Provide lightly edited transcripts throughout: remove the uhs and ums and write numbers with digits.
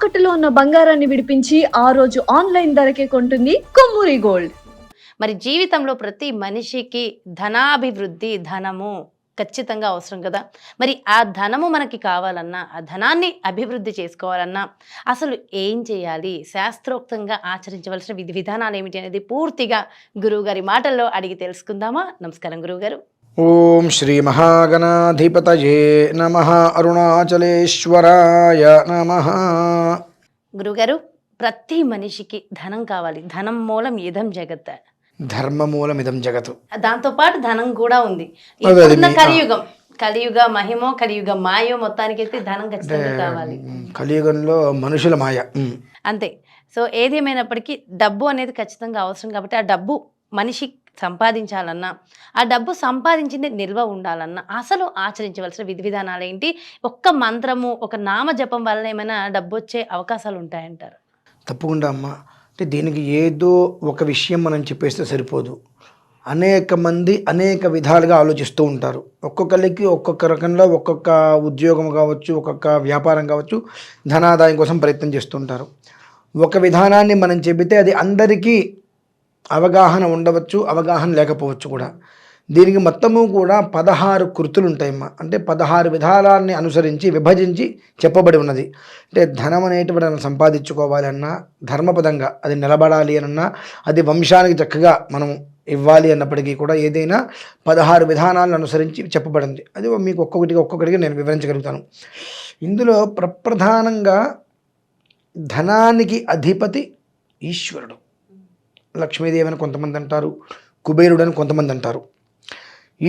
తాకట్టులో ఉన్న బంగారాన్ని విడిపించి ఆ రోజు ఆన్లైన్ ధరకే కొంటుంది కొమ్మూరి గోల్డ్. మరి జీవితంలో ప్రతి మనిషికి ధనాభివృద్ధి, ధనము ఖచ్చితంగా అవసరం కదా. మరి ఆ ధనము మనకి కావాలన్నా, ఆ ధనాన్ని అభివృద్ధి చేసుకోవాలన్నా అసలు ఏం చేయాలి, శాస్త్రోక్తంగా ఆచరించవలసిన విధి విధానాలు ఏమిటి అనేది పూర్తిగా గురువుగారి మాటల్లో అడిగి తెలుసుకుందామా. నమస్కారం గురువుగారు. ఓం శ్రీ మహాగణాధిపతయే నమః. అరుణాచలేశ్వరాయ నమః. గురువుగారు, ప్రతి మనిషికి ధనం కావాలి. ధనం మూలం ఇదం జగత్, ధర్మమూలమిదం జగతు. దాంతో పాటు ధనం కూడా ఉంది. ఇప్పుడున్న కలియుగ మహిమో కలియుగ మాయో మొత్తానికైతే ధనం ఖచ్చితంగా కావాలి. కలియుగంలో మనుషుల మాయ అంతే. సో ఏదేమైనప్పటికీ డబ్బు అనేది ఖచ్చితంగా అవసరం కాబట్టి ఆ డబ్బు మనిషి సంపాదించాలన్నా, ఆ డబ్బు సంపాదించింది నిల్వ ఉండాలన్నా అసలు ఆచరించవలసిన విధి విధానాలు ఏంటి? ఒక్క మంత్రము, ఒక నామ జపం వల్ల ఏమైనా డబ్బు వచ్చే అవకాశాలు ఉంటాయంటారు? తప్పకుండా అమ్మా. అంటే దీనికి ఏదో ఒక విషయం మనం చెప్పేస్తే సరిపోదు. అనేక మంది అనేక విధాలుగా ఆలోచిస్తూ ఉంటారు. ఒక్కొక్కరికి ఒక్కొక్క రకంలో ఒక్కొక్క ఉద్యోగం కావచ్చు, ఒక్కొక్క వ్యాపారం కావచ్చు, ధనాదాయం కోసం ప్రయత్నం చేస్తుంటారు. ఒక విధానాన్ని మనం చెబితే అది అందరికీ అవగాహన ఉండవచ్చు, అవగాహన లేకపోవచ్చు కూడా. దీనికి మొత్తము కూడా 16 కృతులు ఉంటాయమ్మా. అంటే 16 విధానాన్ని అనుసరించి విభజించి చెప్పబడి ఉన్నది. అంటే ధనం అనేటువంటి సంపాదించుకోవాలన్నా, ధర్మపదంగా అది నిలబడాలి అన్నా, అది వంశానికి చక్కగా మనం ఇవ్వాలి అన్నప్పటికీ కూడా ఏదైనా 16 విధానాలను అనుసరించి చెప్పబడింది. అది మీకు ఒక్కొక్కటిగా నేను వివరించగలుగుతాను. ఇందులో ప్రప్రధానంగా ధనానికి అధిపతి ఈశ్వరుడు. లక్ష్మీదేవి అని కొంతమంది అంటారు, కుబేరుడు అని కొంతమంది అంటారు.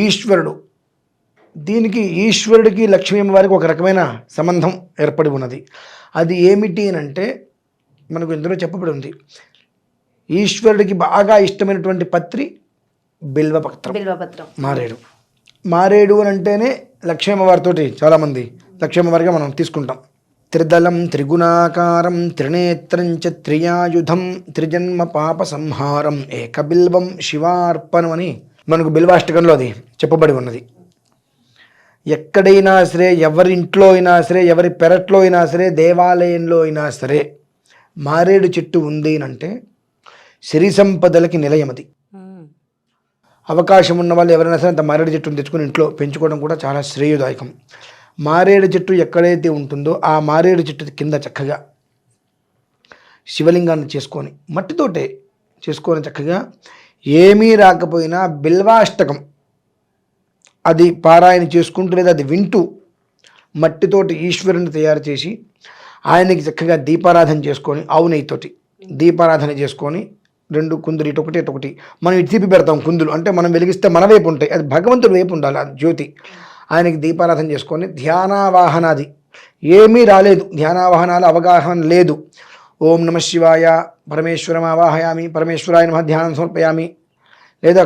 ఈశ్వరుడు, దీనికి ఈశ్వరుడికి లక్ష్మీ అమ్మవారికి ఒక రకమైన సంబంధం ఏర్పడి ఉన్నది. అది ఏమిటి అని అంటే మనకు ఇందులో చెప్పబడి ఉంది. ఈశ్వరుడికి బాగా ఇష్టమైనటువంటి పత్రి బిల్వపత్రం, మారేడు అని అంటేనే లక్ష్మీ అమ్మవారితో చాలామంది లక్ష్మీ అమ్మవారిగా మనం తీసుకుంటాం. త్రిదళం త్రిగుణాకారం త్రినేత్రం చ త్రియాయుధం త్రిజన్మ పాప సంహారం ఏకబిల్వం శివార్పణం అని మనకు బిల్వాష్టకంలో అది చెప్పబడి ఉన్నది. ఎక్కడైనా సరే, ఎవరింట్లో అయినా సరే, ఎవరి పెరట్లో అయినా సరే, దేవాలయంలో అయినా సరే మారేడు చెట్టు ఉంది అంటే సిరి సంపదలకి నిలయం అది. అవకాశం ఉన్న వాళ్ళు ఎవరైనా సరే అంత మారేడు చెట్టును తెచ్చుకొని ఇంట్లో పెంచుకోవడం కూడా చాలా శ్రేయదాయకం. మారేడు చెట్టు ఎక్కడైతే ఉంటుందో ఆ మారేడు చెట్టు కింద చక్కగా శివలింగాన్ని చేసుకొని, మట్టితోటే చేసుకొని చక్కగా ఏమీ రాకపోయినా బిల్వాష్టకం అది పారాయణ చేసుకుంటూ లేదా అది వింటూ మట్టితోటి ఈశ్వరుని తయారు చేసి ఆయనకి చక్కగా దీపారాధన చేసుకొని, ఆవు నెయ్యితోటి దీపారాధన చేసుకొని, 2 కుందులు ఇటొకటి మనం ఇటు తీపి పెడతాం. కుందులు అంటే మనం వెలిగిస్తే మన వైపు ఉంటాయి, అది భగవంతుడి వైపు ఉండాలి ఆ జ్యోతి. ఆయనకి దీపారాధన చేసుకొని ధ్యానావాహనాది ఏమీ రాలేదు, ధ్యానావాహనాలు అవగాహన లేదు. ఓం నమ శివాయ పరమేశ్వరం ఆవాహయామి, పరమేశ్వరాయ నమః ధ్యానం సమర్పయామి, లేదా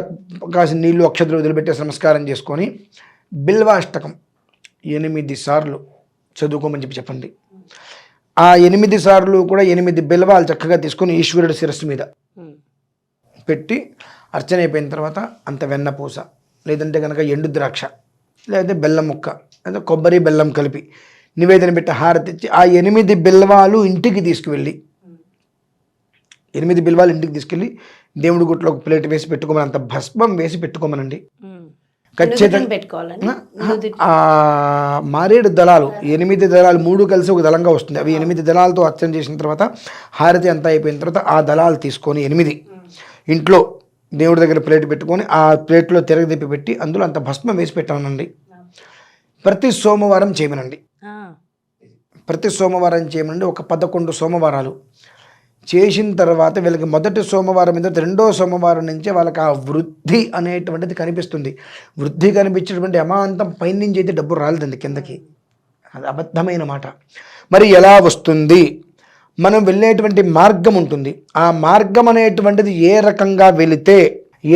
కాసిన నీళ్లు అక్షతలు వదిలిపెట్టేసి నమస్కారం చేసుకొని బిల్వాష్టకం 8 సార్లు చదువుకోమని చెప్పండి. ఆ 8 సార్లు కూడా 8 బిల్వాలు చక్కగా తీసుకొని ఈశ్వరుడి శిరస్సు మీద పెట్టి అర్చన అయిపోయిన తర్వాత అంత వెన్నపూస, లేదంటే కనుక ఎండు ద్రాక్ష, లేదంటే బెల్లం ముక్క, లేదా కొబ్బరి బెల్లం కలిపి నివేదన పెట్టి హారతి ఇచ్చి ఆ 8 బిల్వాలు ఇంటికి తీసుకువెళ్ళి 8 బిల్వాలు ఇంటికి తీసుకెళ్ళి దేవుడి గుట్లో ఒక ప్లేట్ వేసి పెట్టుకోమని, అంత భస్మం వేసి పెట్టుకోమనండి. ఖచ్చితంగా మారేడు దళాలు 8 దళాలు 3 కలిసి ఒక దళంగా వస్తుంది. అవి 8 దళాలతో అర్చన చేసిన తర్వాత హారతి అంతా అయిపోయిన తర్వాత ఆ దళాలు తీసుకొని 8 ఇంట్లో దేవుడి దగ్గర ప్లేట్ పెట్టుకొని ఆ ప్లేట్లో తిరగదిప్పి పెట్టి అందులో అంత భస్మం వేసి పెట్టానండి. ప్రతి సోమవారం చేయమనండి. ఒక 11 సోమవారాలు చేసిన తర్వాత వీళ్ళకి మొదటి సోమవారం మీద 2వ సోమవారం నుంచే వాళ్ళకి ఆ వృద్ధి అనేటువంటిది కనిపిస్తుంది. వృద్ధి కనిపించేటువంటి అమాంతం పైనుంచి అయితే డబ్బు రాలేదండి కిందకి, అది అబద్ధమైన మాట. మరి ఎలా వస్తుంది? మనం వెళ్ళేటువంటి మార్గం ఉంటుంది. ఆ మార్గం అనేటువంటిది ఏ రకంగా వెళితే,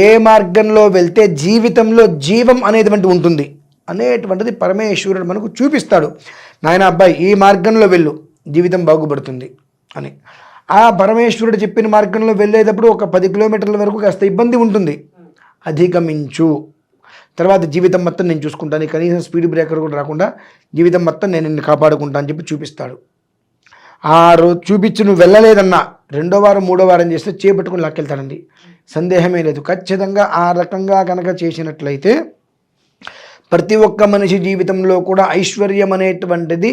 ఏ మార్గంలో వెళ్తే జీవితంలో జీవం అనేటువంటి ఉంటుంది అనేటువంటిది పరమేశ్వరుడు మనకు చూపిస్తాడు. నాయన అబ్బాయి ఈ మార్గంలో వెళ్ళు, జీవితం బాగుపడుతుంది అని. ఆ పరమేశ్వరుడు చెప్పిన మార్గంలో వెళ్ళేటప్పుడు ఒక 10 కిలోమీటర్ల వరకు కాస్త ఇబ్బంది ఉంటుంది, అధిగమించు, తర్వాత జీవితం మొత్తం నేను చూసుకుంటాను, కనీసం స్పీడ్ బ్రేకర్ కూడా రాకుండా జీవితం మొత్తం నేను నిన్ను కాపాడుకుంటా అని చెప్పి చూపిస్తాడు. ఆ రోజు చూపించి నువ్వు వెళ్ళలేదన్నా 2వ వారం 3వ వారం చేస్తే చేపట్టుకుని లాక్కెళ్తాడండి. సందేహమే లేదు. ఖచ్చితంగా ఆ రకంగా కనుక చేసినట్లయితే ప్రతి ఒక్క మనిషి జీవితంలో కూడా ఐశ్వర్యం అనేటువంటిది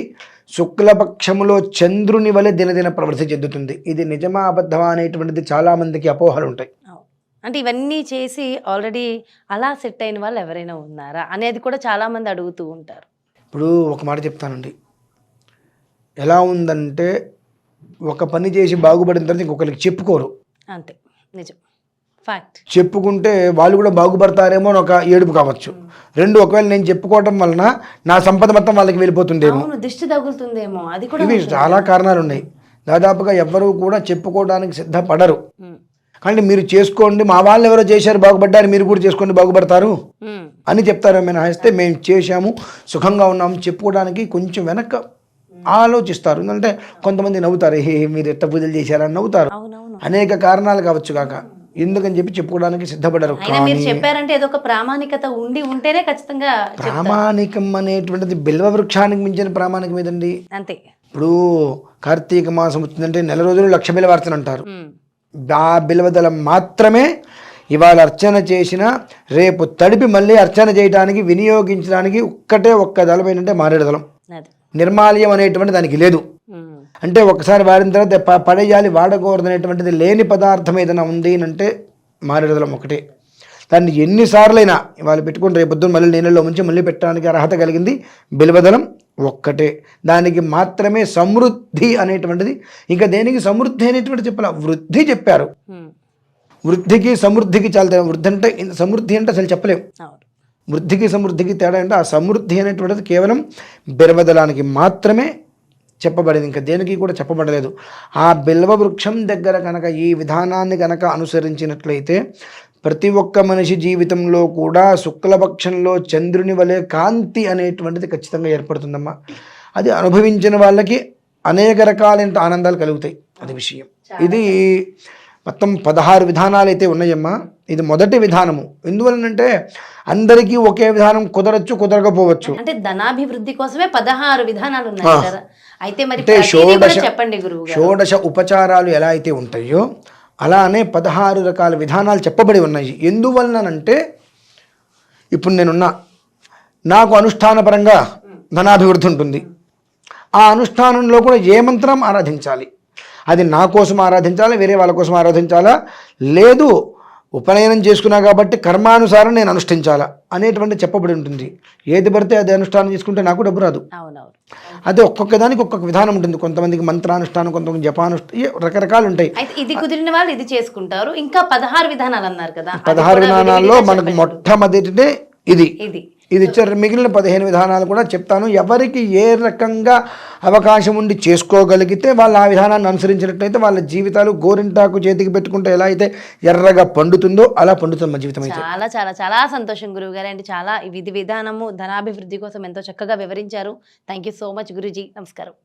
శుక్లపక్షములో చంద్రుని వలె దినదిన ప్రవృద్ధి చెందుతుంది. ఇది నిజమా అబద్ధమా అనేటువంటిది చాలామందికి అపోహలు ఉంటాయి. అంటే ఇవన్నీ చేసి ఆల్రెడీ అలా సెట్ అయిన వాళ్ళు ఎవరైనా ఉన్నారా అనేది కూడా చాలామంది అడుగుతూ ఉంటారు. ఇప్పుడు ఒక మాట చెప్తానండి, ఎలా ఉందంటే ఒక పని చేసి బాగుపడిన తర్వాత ఇంకొకరికి చెప్పుకోరు. అంతే, నిజం, ఫ్యాక్ట్. చెప్పుకుంటే వాళ్ళు కూడా బాగుపడతారేమో అని ఒక ఏడుపు కావచ్చు. 2, ఒకవేళ నేను చెప్పుకోవటం వలన నా సంపద మొత్తం వాళ్ళకి వెళ్ళిపోతుందేమో, దిష్టి తగులుతుందేమో, అది కూడా. ఇవి చాలా కారణాలు ఉన్నాయి. దాదాపుగా ఎవరు కూడా చెప్పుకోవడానికి సిద్ధపడరు. కానీ మీరు చేసుకోండి, మా వాళ్ళు ఎవరో చేశారు బాగుపడ్డారు, మీరు కూడా చేసుకోండి బాగుపడతారు అని చెప్తారు. మేము హాయిస్తే మేము చేశాము సుఖంగా ఉన్నాము చెప్పుకోవడానికి కొంచెం వెనక ఆలోచిస్తారు. ఎందుకంటే కొంతమంది నవ్వుతారు, హే మీరు ఎట్ట పూజలు చేశారని నవ్వుతారు. అనేక కారణాలు కావచ్చు కాక ఎందుకని చెప్పి చెప్పుకోవడానికి సిద్ధపడరు. మీరు చెప్పారంటే ఏదో ఒక ప్రామాణికత ఉంటేనే ఖచ్చితంగా. ప్రామాణికం అనేటువంటిది బిల్వ వృక్షానికి మించిన ప్రామాణికం ఏదండి. అంతే. ఇప్పుడు కార్తీక మాసం వచ్చిందంటే 1 రోజులు 1,00,000 బిల్వార్చన అంటారు. ఆ బిల్వదళం మాత్రమే ఇవాళ అర్చన చేసిన రేపు తడిపి మళ్ళీ అర్చన చేయడానికి వినియోగించడానికి ఒక్క దళం ఏంటంటే మారేడు దళం. నిర్మాల్యం అనేటువంటి దానికి లేదు. అంటే ఒకసారి వాడిన తర్వాత పడేయాలి, వాడకూడదు అనేటువంటిది లేని పదార్థం ఏదైనా ఉంది అంటే మారేడు దళం ఒకటే. దాన్ని ఎన్నిసార్లైనా ఇవాళ పెట్టుకుని రేపు పొద్దున్న మళ్ళీ నీళ్ళలో ముంచి మళ్ళీ పెట్టడానికి అర్హత కలిగింది బిల్వదళం ఒక్కటే. దానికి మాత్రమే సమృద్ధి అనేటువంటిది. ఇంకా దేనికి సమృద్ధి అనేటువంటి చెప్పాల, వృద్ధి చెప్పారు. వృద్ధికి సమృద్ధికి చాలా తేడా. వృద్ధి అంటే సమృద్ధి అంటే అసలు చెప్పలేము. వృద్ధికి సమృద్ధికి తేడా అంటే ఆ సమృద్ధి అనేటువంటిది కేవలం బిల్వదళానికి మాత్రమే చెప్పబడింది, ఇంకా దేనికి కూడా చెప్పబడలేదు. ఆ బిల్వ వృక్షం దగ్గర కనుక ఈ విధానాన్ని కనుక అనుసరించినట్లయితే ప్రతి ఒక్క మనిషి జీవితంలో కూడా శుక్లపక్షంలో చంద్రుని వలె కాంతి అనేటువంటిది ఖచ్చితంగా ఏర్పడుతుందమ్మా. అది అనుభవించిన వాళ్ళకి అనేక రకాలైన ఆనందాలు కలుగుతాయి. అది విషయం. ఇది మొత్తం 16 విధానాలు అయితే ఉన్నాయమ్మా. ఇది మొదటి విధానము. ఎందువలనంటే అందరికీ ఒకే విధానం కుదరచ్చు, కుదరకపోవచ్చు. అంటే ధనాభివృద్ధి కోసమే 16 విధానాలు ఉన్నాయి కదా. అయితే మరి చెప్పండి గురువు గారు. షోడశ ఉపచారాలు ఎలా అయితే ఉంటాయో అలానే 16 రకాల విధానాలు చెప్పబడి ఉన్నాయి. ఎందువలనంటే ఇప్పుడు నేనున్నా, నాకు అనుష్ఠానపరంగా ధనాభివృద్ధి ఉంటుంది. ఆ అనుష్ఠానంలో కూడా ఏ మంత్రం ఆరాధించాలి, అది నా కోసం ఆరాధించాలా, వేరే వాళ్ళ కోసం ఆరాధించాలా, లేదు ఉపనయనం చేసుకున్నా కాబట్టి కర్మానుసారం నేను అనుష్ఠించాలా అనేటువంటి చెప్పబడి ఉంటుంది. ఏది పడితే అది అనుష్ఠానం చేసుకుంటే నాకు డబ్బు రాదు. అదే ఒక్కొక్క దానికి ఒక్కొక్క విధానం ఉంటుంది. కొంతమందికి మంత్రానుష్ఠానం, కొంతమంది జపానుష్ఠానం, రకరకాలు ఉంటాయి. ఇది కుదిరిన వాళ్ళు ఇది చేసుకుంటారు. ఇంకా 16 విధానాలు అన్నారు కదా. 16 విధానాల్లో మనకు మొట్టమొదటిదే ఇది ఇచ్చారు. మిగిలిన 15 విధానాలు కూడా చెప్తాను. ఎవరికి ఏ రకంగా అవకాశం ఉండి చేసుకోగలిగితే వాళ్ళు ఆ విధానాన్ని అనుసరించినట్లయితే వాళ్ళ జీవితాలు గోరింటాకు చేతికి పెట్టుకుంటే ఎలా అయితే ఎర్రగా పండుతుందో అలా పండుతుంది మన జీవితం. అయితే చాలా చాలా చాలా సంతోషం గురువు గారు. అంటే చాలా విధి విధానము ధనాభివృద్ధి కోసం ఎంతో చక్కగా వివరించారు. Thank you so much Guruji. నమస్కారం.